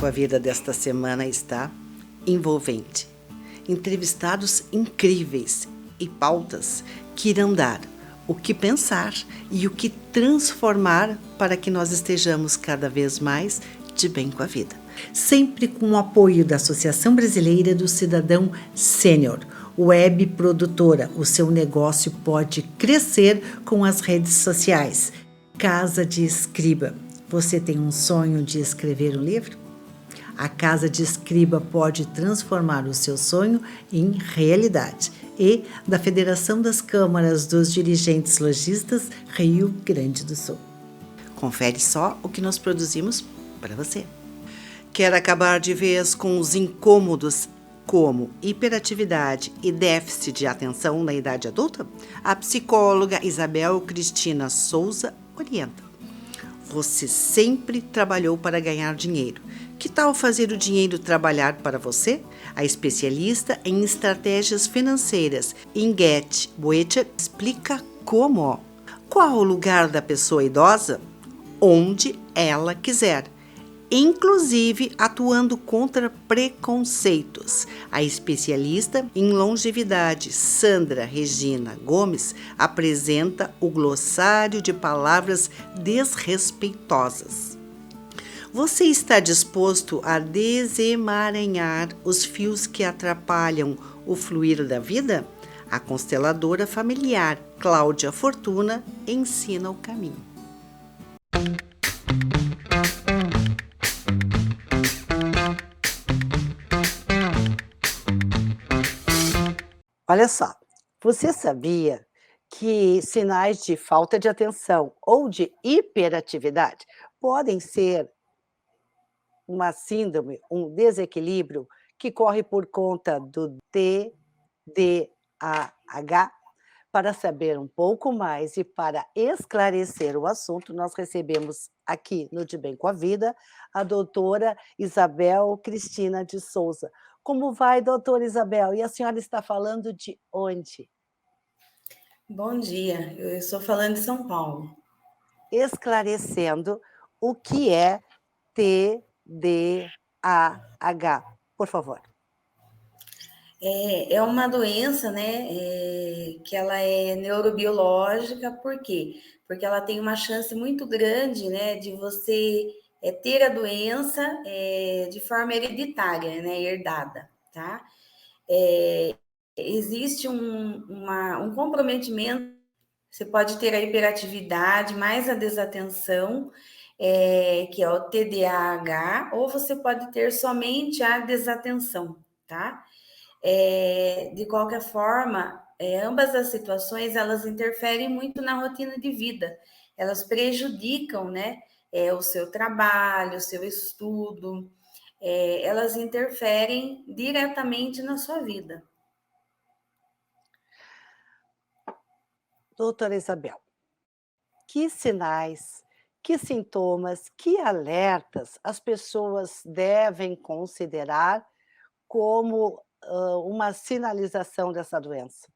a Vida desta semana está envolvente. Entrevistados incríveis e pautas que irão dar o que pensar e o que transformar para que nós estejamos cada vez mais de bem com a vida. Sempre com o apoio da Associação Brasileira do Cidadão Sênior, web produtora. O seu negócio pode crescer com as redes sociais. Casa de Escriba. Você tem um sonho de escrever um livro? A Casa de Escriba pode transformar o seu sonho em realidade. E da Federação das Câmaras dos Dirigentes Lojistas, Rio Grande do Sul. Confere só o que nós produzimos para você. Quer acabar de vez com os incômodos como hiperatividade e déficit de atenção na idade adulta? A psicóloga Isabel Cristina Souza orienta. Você sempre trabalhou para ganhar dinheiro. Que tal fazer o dinheiro trabalhar para você? A especialista em estratégias financeiras, Inget Boecher, explica como. Qual o lugar da pessoa idosa? Onde ela quiser, inclusive atuando contra preconceitos. A especialista em longevidade, Sandra Regina Gomes, apresenta o glossário de palavras desrespeitosas. Você está disposto a desemaranhar os fios que atrapalham o fluir da vida? A consteladora familiar Cláudia Fortuna ensina o caminho. Olha só, você sabia que sinais de falta de atenção ou de hiperatividade podem ser uma síndrome, um desequilíbrio que corre por conta do TDAH? Para saber um pouco mais e para esclarecer o assunto, nós recebemos aqui no De Bem com a Vida a doutora Isabel Cristina de Souza. Como vai, doutora Isabel? E a senhora está falando de onde? Bom dia, eu estou falando de São Paulo. Esclarecendo o que é TDAH, por favor. É uma doença, né, que ela é neurobiológica, por quê? Porque ela tem uma chance muito grande, né, de você ter a doença de forma hereditária, né, herdada, tá? Existe um comprometimento, você pode ter a hiperatividade, mais a desatenção, que é o TDAH, ou você pode ter somente a desatenção, tá? De qualquer forma, ambas as situações, elas interferem muito na rotina de vida, elas prejudicam, né, o seu trabalho, o seu estudo, elas interferem diretamente na sua vida. Doutora Isabel, que sinais, que sintomas, que alertas as pessoas devem considerar como uma sinalização dessa doença?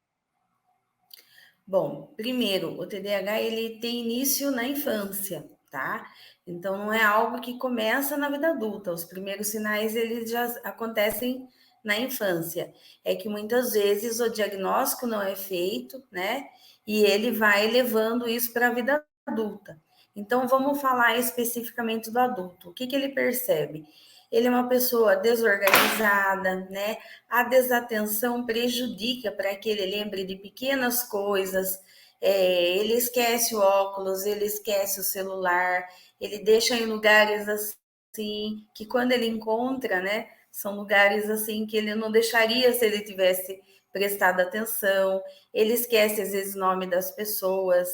Bom, primeiro, o TDAH ele tem início na infância, tá? Então não é algo que começa na vida adulta. Os primeiros sinais eles já acontecem na infância. É que muitas vezes o diagnóstico não é feito, né? E ele vai levando isso para a vida adulta. Então vamos falar especificamente do adulto. O que que ele percebe? Ele é uma pessoa desorganizada, né? A desatenção prejudica para que ele lembre de pequenas coisas, ele esquece o óculos, ele esquece o celular, ele deixa em lugares assim, que quando ele encontra, né, são lugares assim que ele não deixaria se ele tivesse prestado atenção, ele esquece às vezes o nome das pessoas,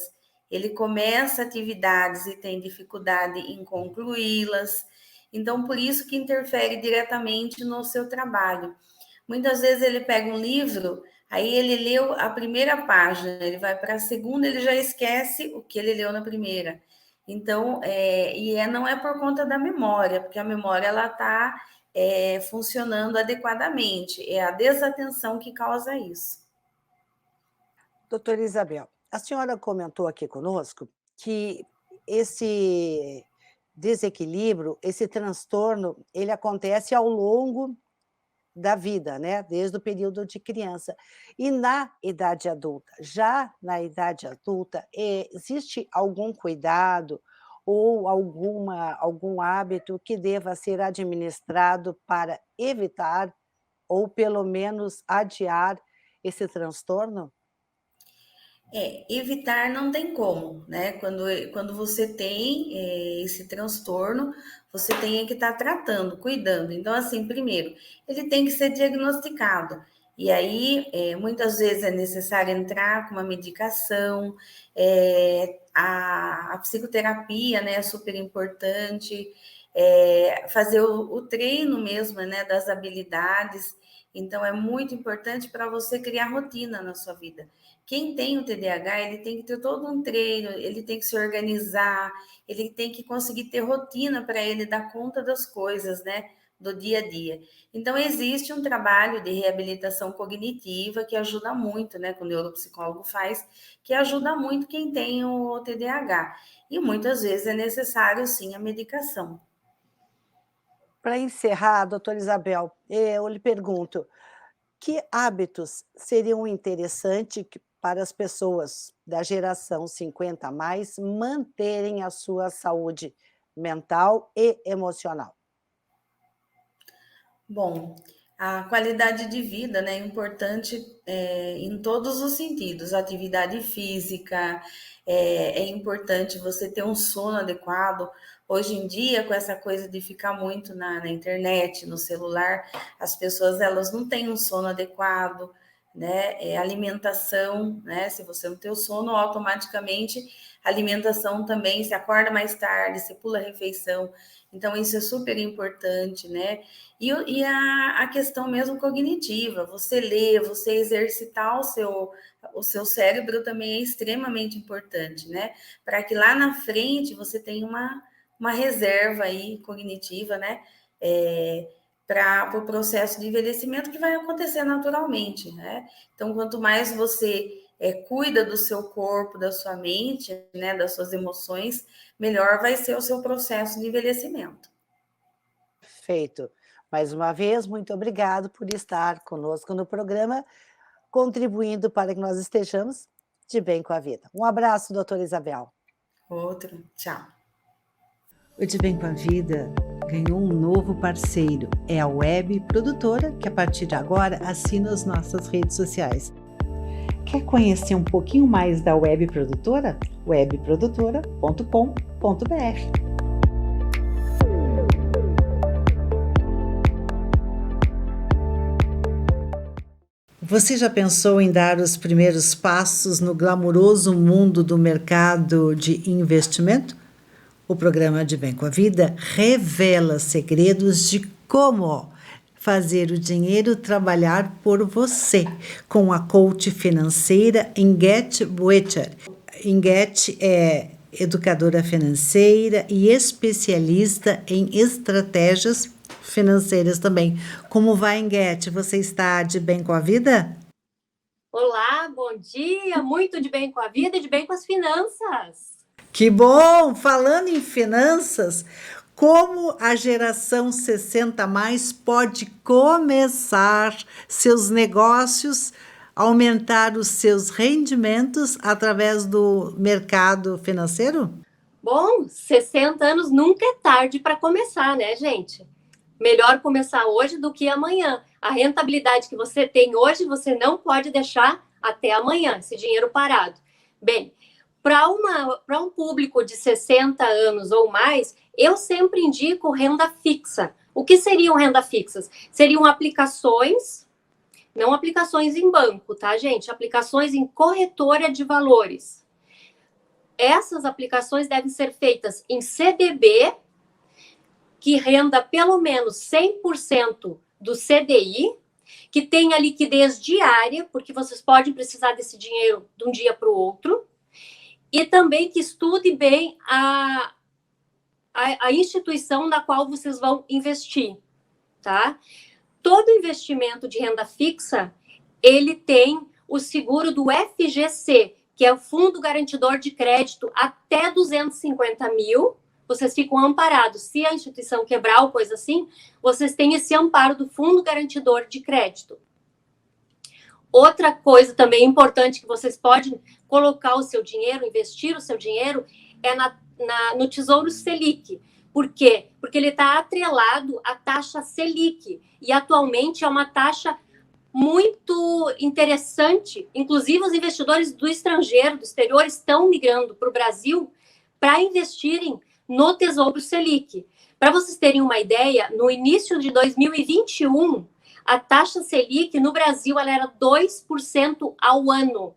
ele começa atividades e tem dificuldade em concluí-las, então por isso que interfere diretamente no seu trabalho. Muitas vezes ele pega um livro, aí ele leu a primeira página, ele vai para a segunda, ele já esquece o que ele leu na primeira. Então, não é por conta da memória, porque a memória ela está funcionando adequadamente. É a desatenção que causa isso. Doutora Isabel, a senhora comentou aqui conosco que esse desequilíbrio, esse transtorno, ele acontece ao longo da vida, né, desde o período de criança. E na idade adulta, já na idade adulta, existe algum cuidado ou algum hábito que deva ser administrado para evitar ou pelo menos adiar esse transtorno? Evitar não tem como, né? Quando você tem esse transtorno, você tem que estar tratando, cuidando. Então, assim, primeiro, ele tem que ser diagnosticado. E aí, muitas vezes é necessário entrar com uma medicação, a psicoterapia, né, é super importante, fazer o treino mesmo, né, das habilidades. Então, é muito importante para você criar rotina na sua vida. Quem tem o TDAH, ele tem que ter todo um treino, ele tem que se organizar, ele tem que conseguir ter rotina para ele dar conta das coisas, né? Do dia a dia. Então, existe um trabalho de reabilitação cognitiva que ajuda muito, né? Que o neuropsicólogo faz, que ajuda muito quem tem o TDAH. E muitas vezes é necessário, sim, a medicação. Para encerrar, doutora Isabel, eu lhe pergunto, que hábitos seriam interessantes para as pessoas da geração 50 a mais manterem a sua saúde mental e emocional? Bom, a qualidade de vida, né, é importante em todos os sentidos. Atividade física, é importante você ter um sono adequado. Hoje em dia, com essa coisa de ficar muito na internet, no celular, as pessoas elas não têm um sono adequado, né? Alimentação, né? Se você não tem o sono, automaticamente alimentação também, se acorda mais tarde, você pula a refeição. Então, isso é super importante, né? E a questão mesmo cognitiva, você ler, você exercitar o seu cérebro também é extremamente importante, né? Para que lá na frente você tenha uma reserva aí cognitiva, né? Para o processo de envelhecimento que vai acontecer naturalmente, né? Então, quanto mais você cuida do seu corpo, da sua mente, né? Das suas emoções, melhor vai ser o seu processo de envelhecimento. Feito. Mais uma vez, muito obrigado por estar conosco no programa, contribuindo para que nós estejamos de bem com a vida. Um abraço, doutora Isabel. Outro, tchau. O De Bem com a Vida ganhou um novo parceiro. É a Web Produtora, que a partir de agora assina as nossas redes sociais. Quer conhecer um pouquinho mais da Web Produtora? webprodutora.com.br. Você já pensou em dar os primeiros passos no glamouroso mundo do mercado de investimento? O programa De Bem com a Vida revela segredos de como fazer o dinheiro trabalhar por você, com a coach financeira Inguete Boecher. Inguete é educadora financeira e especialista em estratégias financeiras também. Como vai, Inguete? Você está de bem com a vida? Olá, bom dia! Muito de bem com a vida e de bem com as finanças. Que bom! Falando em finanças, como a geração 60 mais pode começar seus negócios, aumentar os seus rendimentos através do mercado financeiro? Bom, 60 anos nunca é tarde para começar, né, gente? Melhor começar hoje do que amanhã. A rentabilidade que você tem hoje, você não pode deixar até amanhã, esse dinheiro parado. Bem, para um público de 60 anos ou mais, eu sempre indico renda fixa. O que seriam renda fixas? Seriam aplicações, não aplicações em banco, tá, gente? Aplicações em corretora de valores. Essas aplicações devem ser feitas em CDB, que renda pelo menos 100% do CDI, que tenha liquidez diária, porque vocês podem precisar desse dinheiro de um dia para o outro, e também que estude bem a instituição na qual vocês vão investir, tá? Todo investimento de renda fixa, ele tem o seguro do FGC, que é o Fundo Garantidor de Crédito, até 250 mil, vocês ficam amparados. Se a instituição quebrar ou coisa assim, vocês têm esse amparo do Fundo Garantidor de Crédito. Outra coisa também importante que vocês podem colocar o seu dinheiro, investir o seu dinheiro, é no Tesouro Selic. Por quê? Porque ele está atrelado à taxa Selic. E atualmente é uma taxa muito interessante. Inclusive, os investidores do estrangeiro, do exterior, estão migrando para o Brasil para investirem no Tesouro Selic. Para vocês terem uma ideia, no início de 2021, a taxa Selic no Brasil ela era 2% ao ano.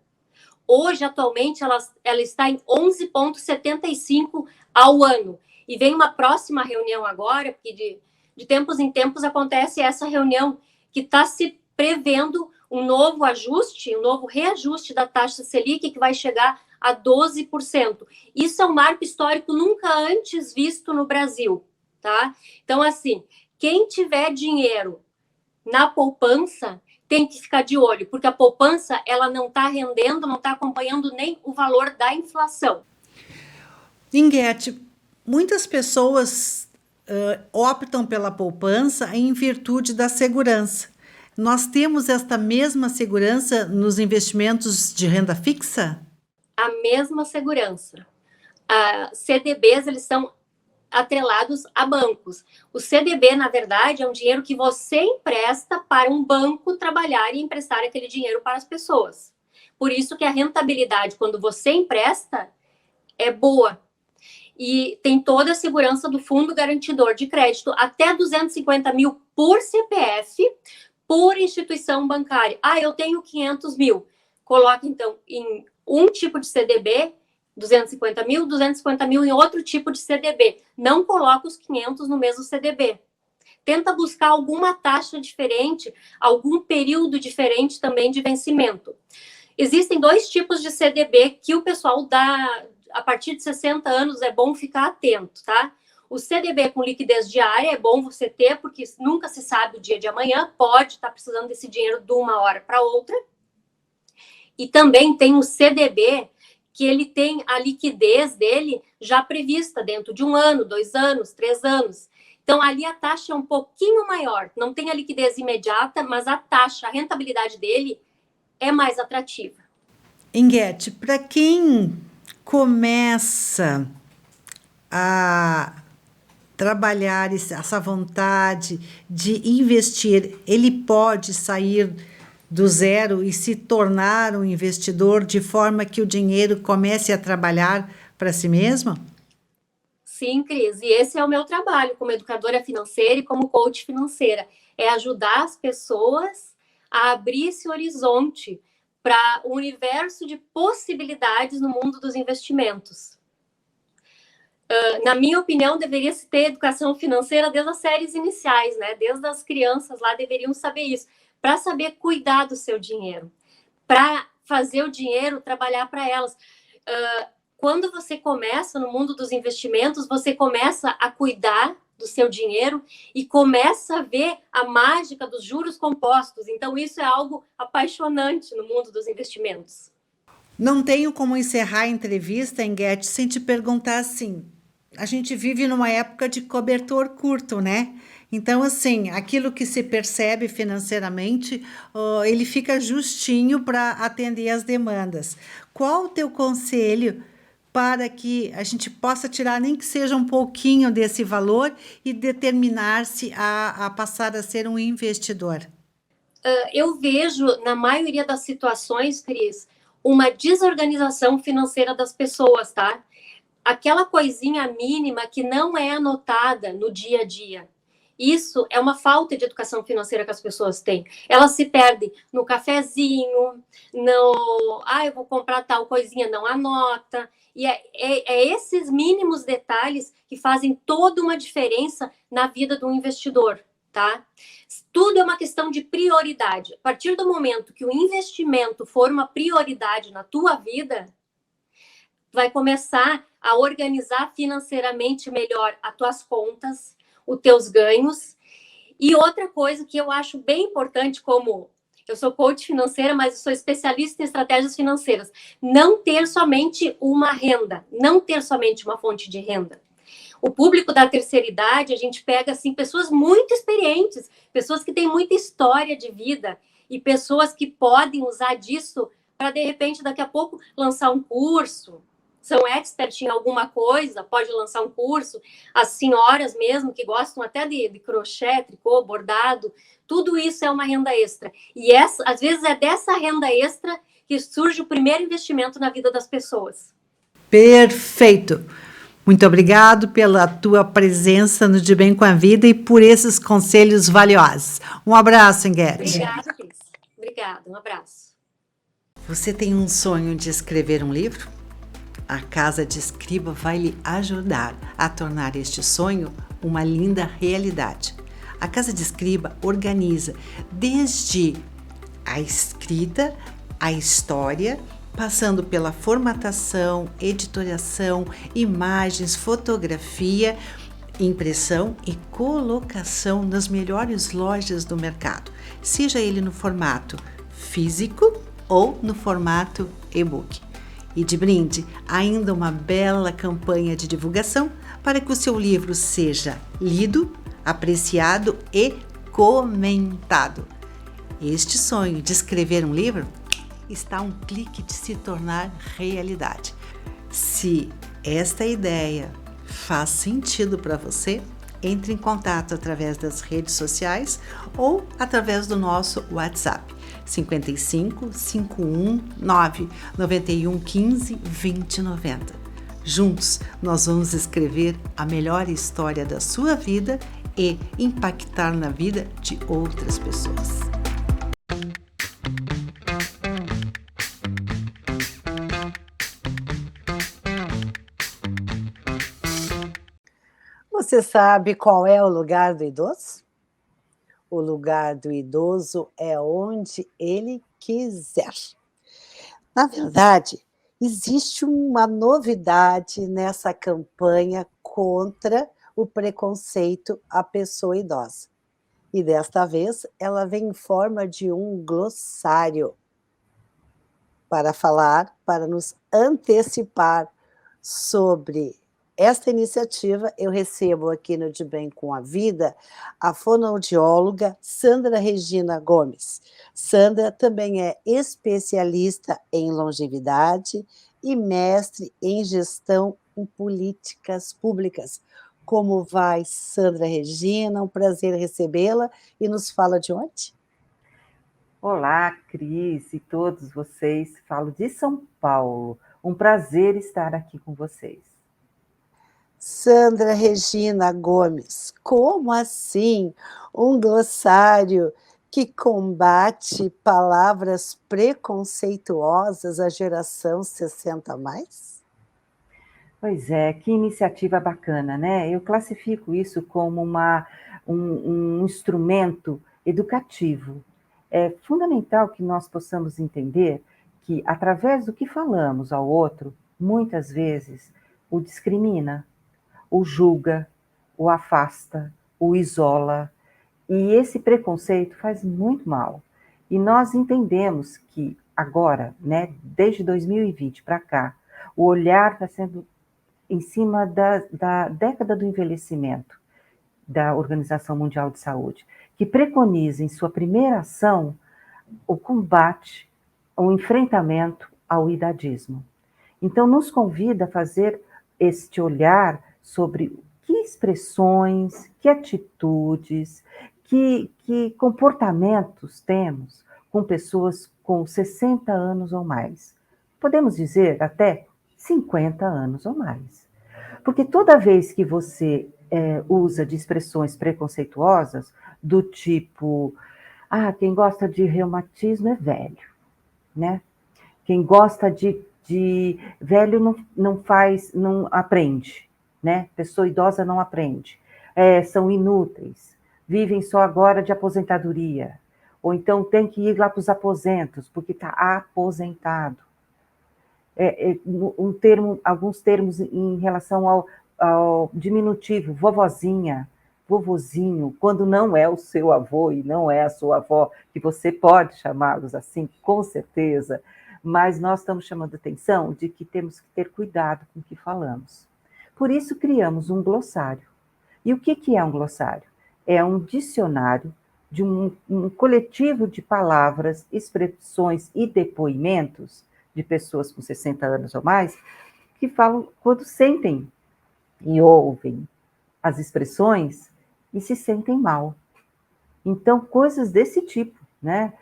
Hoje, atualmente, ela está em 11,75% ao ano. E vem uma próxima reunião agora, porque de tempos em tempos acontece essa reunião que está se prevendo um novo ajuste, um novo reajuste da taxa Selic, que vai chegar a 12%. Isso é um marco histórico nunca antes visto no Brasil, tá? Então, assim, quem tiver dinheiro na poupança tem que ficar de olho, porque a poupança, ela não está rendendo, não está acompanhando nem o valor da inflação. Inguete, muitas pessoas optam pela poupança em virtude da segurança. Nós temos esta mesma segurança nos investimentos de renda fixa? A mesma segurança. CDBs, eles são atrelados a bancos. O CDB, na verdade, é um dinheiro que você empresta para um banco trabalhar e emprestar aquele dinheiro para as pessoas. Por isso que a rentabilidade, quando você empresta, é boa. E tem toda a segurança do Fundo Garantidor de Crédito, até 250 mil por CPF, por instituição bancária. Eu tenho 500 mil. Coloque, então, em um tipo de CDB, 250 mil em outro tipo de CDB. Não coloca os 500 no mesmo CDB. Tenta buscar alguma taxa diferente, algum período diferente também de vencimento. Existem 2 tipos de CDB que o pessoal dá, a partir de 60 anos é bom ficar atento, tá? O CDB com liquidez diária é bom você ter, porque nunca se sabe o dia de amanhã, pode estar precisando desse dinheiro de uma hora para outra. E também tem o CDB que ele tem a liquidez dele já prevista dentro de 1 ano, 2 anos, 3 anos. Então, ali a taxa é um pouquinho maior. Não tem a liquidez imediata, mas a taxa, a rentabilidade dele é mais atrativa. Inguete, para quem começa a trabalhar essa vontade de investir, ele pode sair do zero e se tornar um investidor de forma que o dinheiro comece a trabalhar para si mesmo? Sim, Cris, e esse é o meu trabalho como educadora financeira e como coach financeira, é ajudar as pessoas a abrir esse horizonte para o universo de possibilidades no mundo dos investimentos. Na minha opinião, deveria se ter educação financeira desde as séries iniciais, né? Desde as crianças lá deveriam saber isso, para saber cuidar do seu dinheiro, para fazer o dinheiro trabalhar para elas. Quando você começa no mundo dos investimentos, você começa a cuidar do seu dinheiro e começa a ver a mágica dos juros compostos. Então, isso é algo apaixonante no mundo dos investimentos. Não tenho como encerrar a entrevista, Inguete, sem te perguntar assim, a gente vive numa época de cobertor curto, né? Então, assim, aquilo que se percebe financeiramente, ele fica justinho para atender as demandas. Qual o teu conselho para que a gente possa tirar, nem que seja um pouquinho desse valor e determinar-se a passar a ser um investidor? Eu vejo, na maioria das situações, Cris, uma desorganização financeira das pessoas, tá? Aquela coisinha mínima que não é anotada no dia a dia. Isso é uma falta de educação financeira que as pessoas têm. Elas se perdem no cafezinho, eu vou comprar tal coisinha, não anota. E é esses mínimos detalhes que fazem toda uma diferença na vida do investidor, tá? Tudo é uma questão de prioridade. A partir do momento que o investimento for uma prioridade na tua vida, vai começar a organizar financeiramente melhor as tuas contas, os teus ganhos. E outra coisa que eu acho bem importante, como eu sou coach financeira, mas eu sou especialista em estratégias financeiras, não ter somente uma renda, não ter somente uma fonte de renda. O público da terceira idade, a gente pega, assim, pessoas muito experientes, pessoas que têm muita história de vida e pessoas que podem usar disso para, de repente, daqui a pouco, lançar um curso. São expert em alguma coisa, pode lançar um curso. As senhoras mesmo, que gostam até de crochê, tricô, bordado, tudo isso é uma renda extra. E às vezes é dessa renda extra que surge o primeiro investimento na vida das pessoas. Perfeito! Muito obrigado pela tua presença no De Bem com a Vida e por esses conselhos valiosos. Um abraço, Enguete. Obrigada, Cris. Obrigada, um abraço. Você tem um sonho de escrever um livro? A Casa de Escriba vai lhe ajudar a tornar este sonho uma linda realidade. A Casa de Escriba organiza desde a escrita, a história, passando pela formatação, editoriação, imagens, fotografia, impressão e colocação nas melhores lojas do mercado, seja ele no formato físico ou no formato e-book. E de brinde, ainda uma bela campanha de divulgação para que o seu livro seja lido, apreciado e comentado. Este sonho de escrever um livro está a um clique de se tornar realidade. Se esta ideia faz sentido para você, entre em contato através das redes sociais ou através do nosso WhatsApp 55 519 91 15 20 90. Juntos nós vamos escrever a melhor história da sua vida e impactar na vida de outras pessoas. Você sabe qual é o lugar do idoso? O lugar do idoso é onde ele quiser. Na verdade, existe uma novidade nessa campanha contra o preconceito à pessoa idosa. E desta vez ela vem em forma de um glossário para falar, para nos antecipar sobre esta iniciativa. Eu recebo aqui no De Bem com a Vida a fonoaudióloga Sandra Regina Gomes. Sandra também é especialista em longevidade e mestre em gestão em políticas públicas. Como vai, Sandra Regina? Um prazer recebê-la. E nos fala de onde? Olá, Cris e todos vocês. Falo de São Paulo. Um prazer estar aqui com vocês. Sandra Regina Gomes, como assim um glossário que combate palavras preconceituosas à geração 60 a mais? Pois é, que iniciativa bacana, né? Eu classifico isso como um instrumento educativo. É fundamental que nós possamos entender que, através do que falamos ao outro, muitas vezes o discrimina, o julga, o afasta, o isola. E esse preconceito faz muito mal. E nós entendemos que agora, né, desde 2020 para cá, o olhar está sendo em cima da década do envelhecimento da Organização Mundial de Saúde, que preconiza em sua primeira ação o combate, o enfrentamento ao idadismo. Então, nos convida a fazer este olhar sobre que expressões, que atitudes, que comportamentos temos com pessoas com 60 anos ou mais. Podemos dizer até 50 anos ou mais. Porque toda vez que você usa de expressões preconceituosas, do tipo, quem gosta de reumatismo é velho, né? Quem gosta de velho não aprende, né? Pessoa idosa não aprende. São inúteis, vivem só agora de aposentadoria. Ou então tem que ir lá para os aposentos, porque está aposentado. Alguns termos em relação ao diminutivo, vovozinha, vovozinho, quando não é o seu avô e não é a sua avó, que você pode chamá-los assim, com certeza, mas nós estamos chamando atenção de que temos que ter cuidado com o que falamos. Por isso criamos um glossário. E o que é um glossário? É um dicionário de um coletivo de palavras, expressões e depoimentos de pessoas com 60 anos ou mais que falam quando sentem e ouvem as expressões e se sentem mal. Então, coisas desse tipo, né?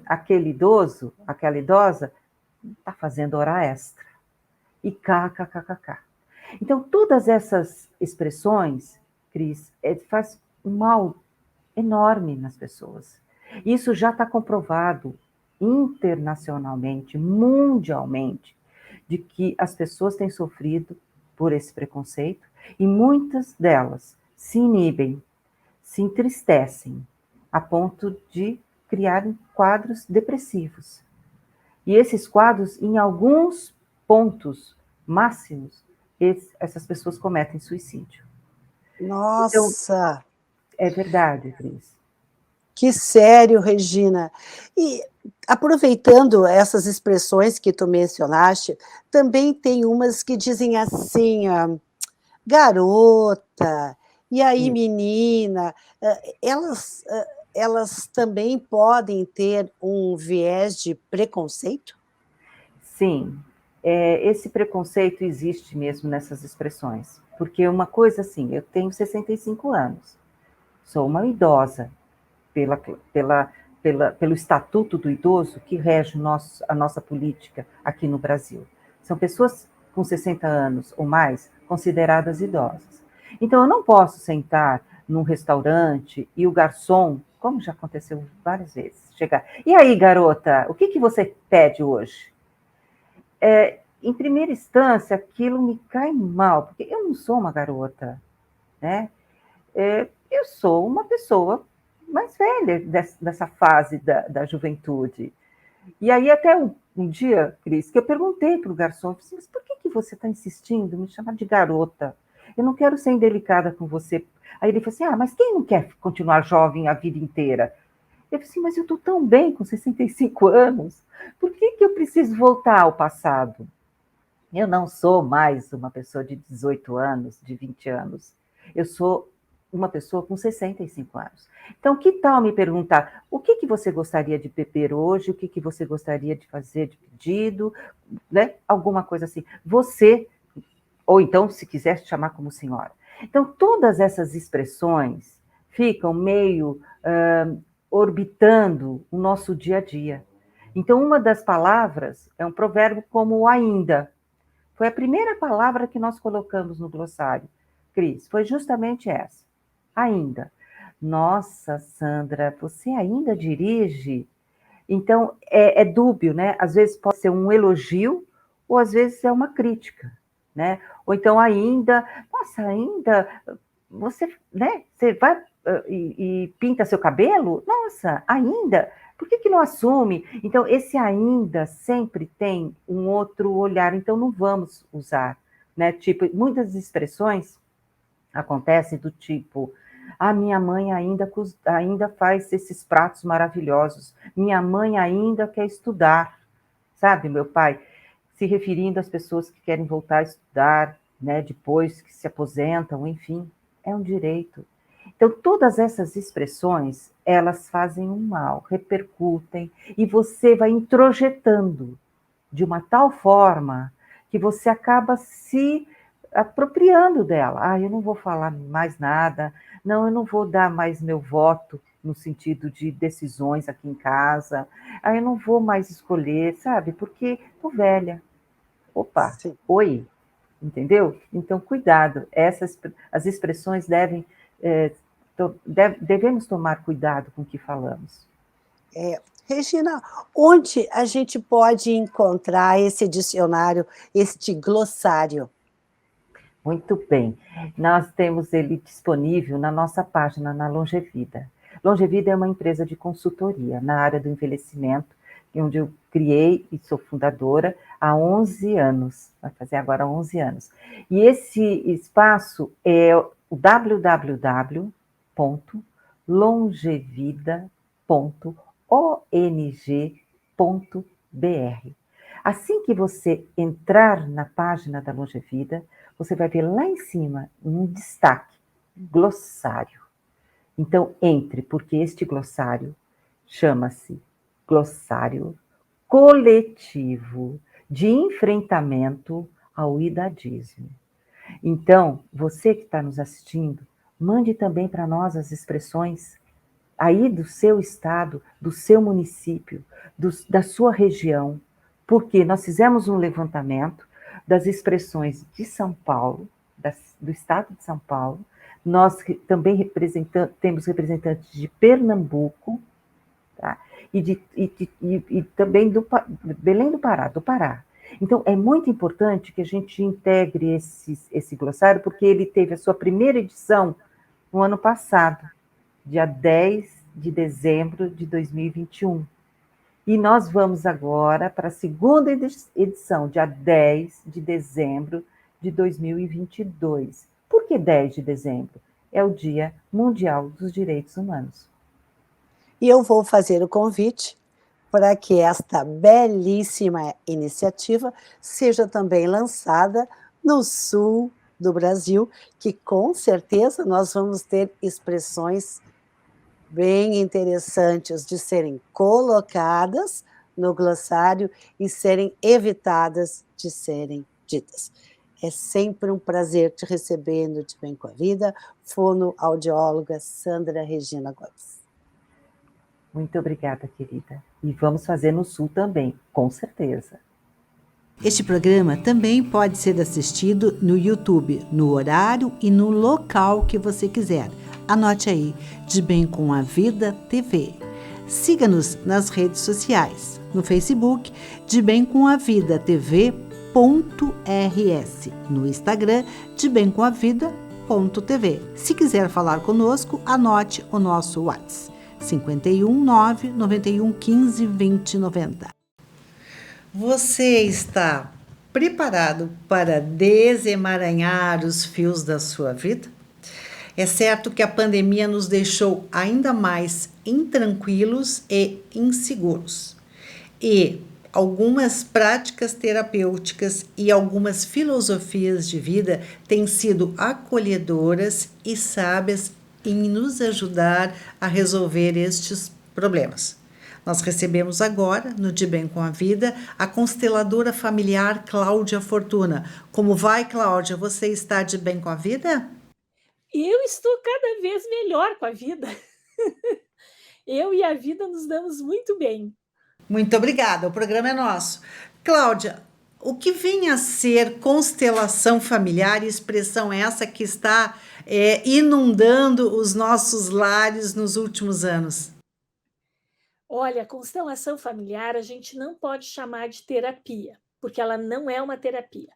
Aquele idoso, aquela idosa, está fazendo hora extra. E kkkk. Então, todas essas expressões, Cris, faz um mal enorme nas pessoas. Isso já está comprovado internacionalmente, mundialmente, de que as pessoas têm sofrido por esse preconceito e muitas delas se inibem, se entristecem, a ponto de criarem quadros depressivos. E esses quadros, em alguns pontos máximos, essas pessoas cometem suicídio. Então, Nossa, é verdade, Cris. que sério, Regina. E aproveitando essas expressões que tu mencionaste, também tem umas que dizem assim, garota, e aí Isso. menina, elas também podem ter um viés de preconceito? Sim, esse preconceito existe mesmo nessas expressões. Porque uma coisa assim, eu tenho 65 anos, sou uma idosa, pelo Estatuto do Idoso que rege a nossa política aqui no Brasil. São pessoas com 60 anos ou mais consideradas idosas. Então, eu não posso sentar num restaurante e o garçom, como já aconteceu várias vezes, chegar. E aí, garota, o que você pede hoje? Em primeira instância, aquilo me cai mal, porque eu não sou uma garota, né? Eu sou uma pessoa mais velha dessa fase da juventude. E aí até um dia, Cris, que eu perguntei para o garçom, eu disse, mas por que você está insistindo em me chamar de garota? Eu não quero ser indelicada com você. Aí ele falou assim, mas quem não quer continuar jovem a vida inteira? Eu disse, mas eu estou tão bem com 65 anos, por que eu preciso voltar ao passado? Eu não sou mais uma pessoa de 18 anos, de 20 anos. Eu sou uma pessoa com 65 anos. Então, que tal me perguntar o que você gostaria de beber hoje, o que você gostaria de fazer de pedido, né? Alguma coisa assim. Você, ou então, se quiser, chamar como senhora. Então, todas essas expressões ficam meio orbitando o nosso dia a dia. Então, uma das palavras é um provérbio como o ainda. Foi a primeira palavra que nós colocamos no glossário, Cris, foi justamente essa. Ainda. Nossa, Sandra, você ainda dirige? Então, é dúbio, né? Às vezes pode ser um elogio, ou às vezes é uma crítica, né? Ou então ainda, nossa, ainda, você, né? Você vai e pinta seu cabelo? Nossa, ainda? Por que não assume? Então, esse ainda sempre tem um outro olhar, então não vamos usar, né? Tipo, muitas expressões acontecem do tipo, minha mãe ainda faz esses pratos maravilhosos, minha mãe ainda quer estudar, sabe, meu pai? Se referindo às pessoas que querem voltar a estudar, né, depois que se aposentam, enfim, é um direito. Então, todas essas expressões, elas fazem um mal, repercutem, e você vai introjetando de uma tal forma que você acaba se apropriando dela. Eu não vou falar mais nada, não, eu não vou dar mais meu voto no sentido de decisões aqui em casa, eu não vou mais escolher, sabe? Porque tô velha. Opa, Sim. oi, entendeu? Então, cuidado, as expressões devemos tomar cuidado com o que falamos. Regina, onde a gente pode encontrar esse dicionário, este glossário? Muito bem. Nós temos ele disponível na nossa página, na Longevida. Longevida é uma empresa de consultoria na área do envelhecimento, onde eu criei e sou fundadora há 11 anos, vai fazer agora 11 anos. E esse espaço é o www.longevida.ong.br. Assim que você entrar na página da Longevida, você vai ver lá em cima um destaque, glossário. Então, entre, porque este glossário chama-se Glossário Coletivo de Enfrentamento ao Idadismo. Então, você que está nos assistindo, mande também para nós as expressões aí do seu estado, do seu município, da sua região, porque nós fizemos um levantamento das expressões de São Paulo, do estado de São Paulo, nós também temos representantes de Pernambuco, tá? E também do Belém do Pará. Então, é muito importante que a gente integre esse glossário, porque ele teve a sua primeira edição no ano passado, dia 10 de dezembro de 2021. E nós vamos agora para a segunda edição, dia 10 de dezembro de 2022. Por que 10 de dezembro? É o Dia Mundial dos Direitos Humanos. E eu vou fazer o convite para que esta belíssima iniciativa seja também lançada no sul do Brasil, que com certeza nós vamos ter expressões bem interessantes de serem colocadas no glossário e serem evitadas de serem ditas. É sempre um prazer te receber no De Bem com a Vida, fonoaudióloga Sandra Regina Gomes. Muito obrigada, querida. E vamos fazer no Sul também, com certeza. Este programa também pode ser assistido no YouTube, no horário e no local que você quiser. Anote aí, De Bem com a Vida TV. Siga-nos nas redes sociais, no Facebook, De Bem com a Vida TV.rs, no Instagram, De Bem com a Vida.tv. Se quiser falar conosco, anote o nosso WhatsApp, 51 9 91 15 20 90. Você está preparado para desemaranhar os fios da sua vida? É certo que a pandemia nos deixou ainda mais intranquilos e inseguros. E algumas práticas terapêuticas e algumas filosofias de vida têm sido acolhedoras e sábias em nos ajudar a resolver estes problemas. Nós recebemos agora, no De Bem com a Vida, a consteladora familiar Cláudia Fortuna. Como vai, Cláudia? Você está de bem com a vida? Eu estou cada vez melhor com a vida. Eu e a vida nos damos muito bem. Muito obrigada, o programa é nosso. Cláudia, o que vem a ser constelação familiar, expressão essa que está inundando os nossos lares nos últimos anos? Olha, constelação familiar a gente não pode chamar de terapia, porque ela não é uma terapia.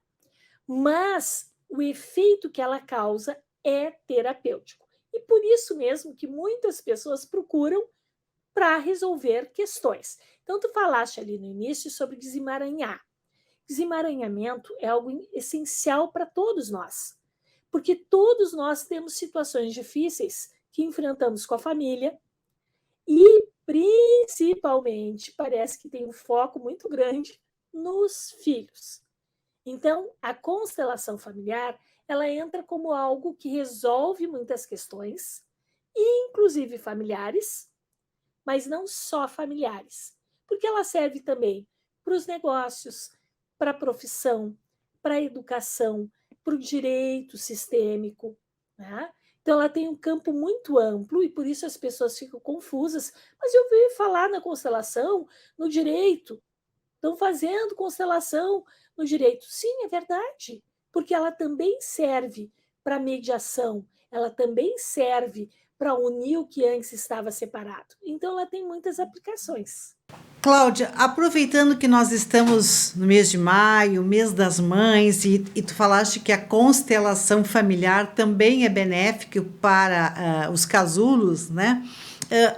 Mas o efeito que ela causa é terapêutico. E por isso mesmo que muitas pessoas procuram para resolver questões. Então, tu falaste ali no início sobre desemaranhar. Desemaranhamento é algo essencial para todos nós, porque todos nós temos situações difíceis que enfrentamos com a família e, principalmente, parece que tem um foco muito grande nos filhos. Então, a constelação familiar, ela entra como algo que resolve muitas questões, inclusive familiares, mas não só familiares, porque ela serve também para os negócios, para a profissão, para a educação, para o direito sistêmico, né? Então, ela tem um campo muito amplo e por isso as pessoas ficam confusas. Mas eu ouvi falar na constelação, no direito. Estão fazendo constelação no direito. Sim, é verdade, porque ela também serve para mediação, ela também serve para unir o que antes estava separado. Então, ela tem muitas aplicações. Cláudia, aproveitando que nós estamos no mês de maio, mês das mães, e tu falaste que a constelação familiar também é benéfica para os casulos, né?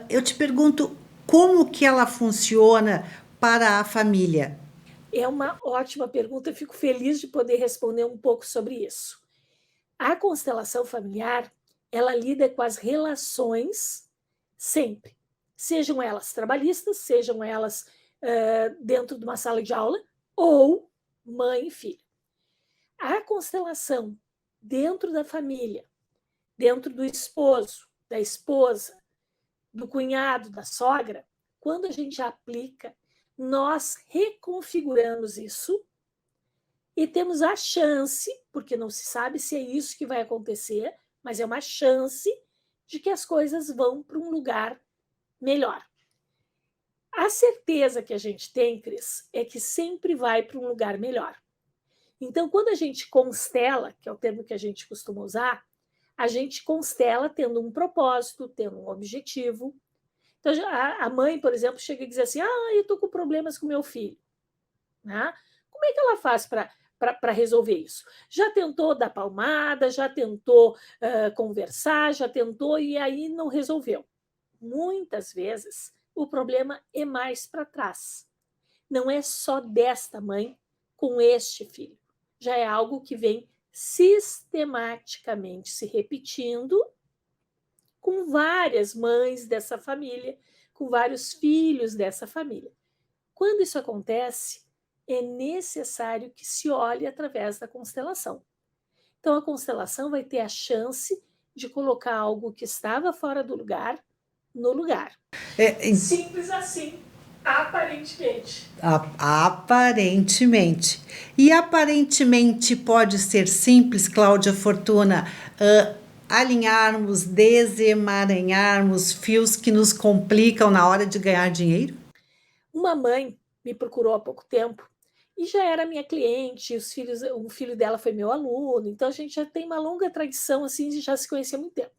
Eu te pergunto, como que ela funciona para a família? É uma ótima pergunta, eu fico feliz de poder responder um pouco sobre isso. A constelação familiar, ela lida com as relações sempre, sejam elas trabalhistas, sejam elas dentro de uma sala de aula, ou mãe e filho. A constelação dentro da família, dentro do esposo, da esposa, do cunhado, da sogra, quando a gente aplica, nós reconfiguramos isso e temos a chance, porque não se sabe se é isso que vai acontecer, mas é uma chance de que as coisas vão para um lugar melhor. A certeza que a gente tem, Cris, é que sempre vai para um lugar melhor. Então, quando a gente constela, que é o termo que a gente costuma usar, a gente constela tendo um propósito, tendo um objetivo. Então, a mãe, por exemplo, chega e diz assim, eu estou com problemas com meu filho. Né? Como é que ela faz para resolver isso? Já tentou dar palmada, já tentou conversar, já tentou e aí não resolveu. Muitas vezes, o problema é mais para trás. Não é só desta mãe com este filho. Já é algo que vem sistematicamente se repetindo com várias mães dessa família, com vários filhos dessa família. Quando isso acontece, é necessário que se olhe através da constelação. Então, a constelação vai ter a chance de colocar algo que estava fora do lugar no lugar. Simples assim, aparentemente. Aparentemente. E aparentemente pode ser simples, Cláudia Fortuna, alinharmos, desemaranharmos fios que nos complicam na hora de ganhar dinheiro? Uma mãe me procurou há pouco tempo e já era minha cliente, o filho dela foi meu aluno, então a gente já tem uma longa tradição assim, de já se conhecer há muito tempo.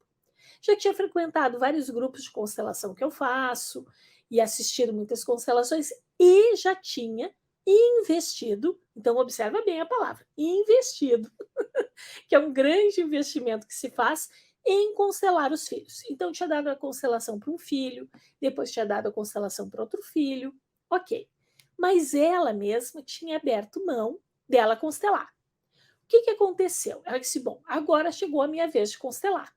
Já tinha frequentado vários grupos de constelação que eu faço e assistido muitas constelações e já tinha investido, então observa bem a palavra, investido, que é um grande investimento que se faz em constelar os filhos. Então tinha dado a constelação para um filho, depois tinha dado a constelação para outro filho, ok. Mas ela mesma tinha aberto mão dela constelar. O que aconteceu? Ela disse, bom, agora chegou a minha vez de constelar.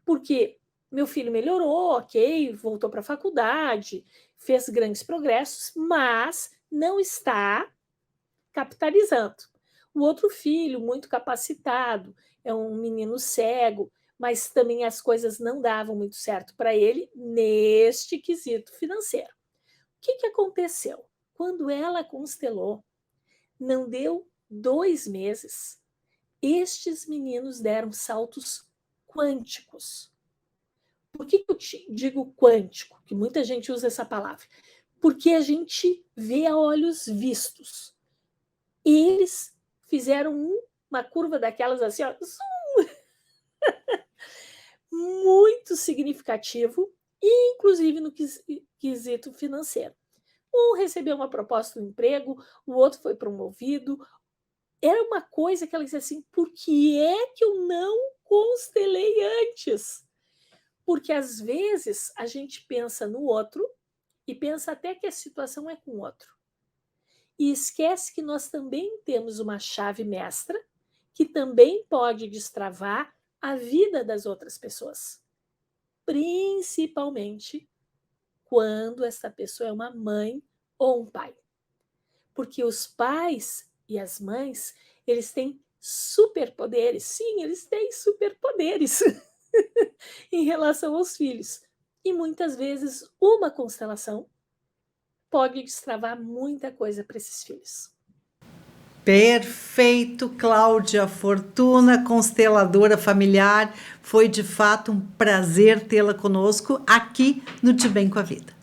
Porque meu filho melhorou, ok, voltou para a faculdade, fez grandes progressos, mas não está capitalizando. O outro filho, muito capacitado, é um menino cego, mas também as coisas não davam muito certo para ele neste quesito financeiro. O que aconteceu? Quando ela constelou, não deu 2 meses, estes meninos deram saltos quânticos. Por que eu digo quântico? Que muita gente usa essa palavra. Porque a gente vê a olhos vistos. Eles fizeram uma curva daquelas assim, ó, muito significativo, inclusive no quesito financeiro. Um recebeu uma proposta de emprego, o outro foi promovido. Era uma coisa que ela disse assim, por que é que eu não constelei antes? Porque às vezes a gente pensa no outro e pensa até que a situação é com o outro. E esquece que nós também temos uma chave mestra que também pode destravar a vida das outras pessoas. Principalmente quando essa pessoa é uma mãe ou um pai. Porque os pais e as mães, eles têm superpoderes. Sim, eles têm superpoderes em relação aos filhos. E muitas vezes uma constelação pode destravar muita coisa para esses filhos. Perfeito, Cláudia Fortuna, consteladora familiar. Foi de fato um prazer tê-la conosco aqui no De Bem com a Vida.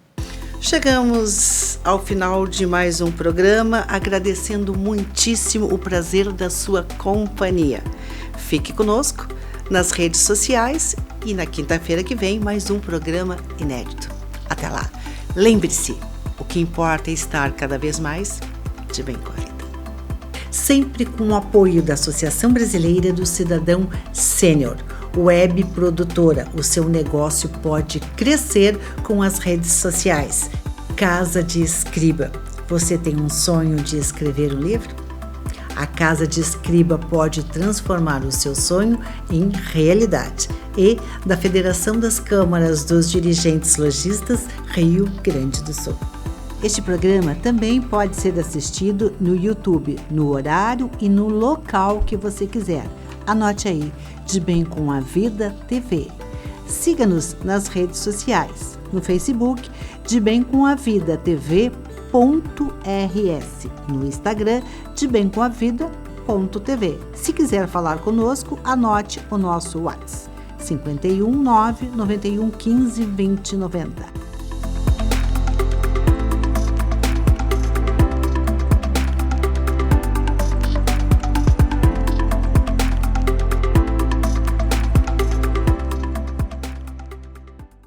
Chegamos ao final de mais um programa, agradecendo muitíssimo o prazer da sua companhia. Fique conosco nas redes sociais e na quinta-feira que vem mais um programa inédito. Até lá. Lembre-se, o que importa é estar cada vez mais de bem com a vida. Sempre com o apoio da Associação Brasileira do Cidadão Sênior, web produtora. O seu negócio pode crescer com as redes sociais. Casa de Escriba. Você tem um sonho de escrever um livro? A Casa de Escriba pode transformar o seu sonho em realidade. E da Federação das Câmaras dos Dirigentes Lojistas, Rio Grande do Sul. Este programa também pode ser assistido no YouTube, no horário e no local que você quiser. Anote aí, De Bem com a Vida TV. Siga-nos nas redes sociais, no Facebook, De Bem com a Vida TV.rs, no Instagram, De Bem com a Vida.tv. Se quiser falar conosco, anote o nosso WhatsApp, 51 9 91 15 20 90.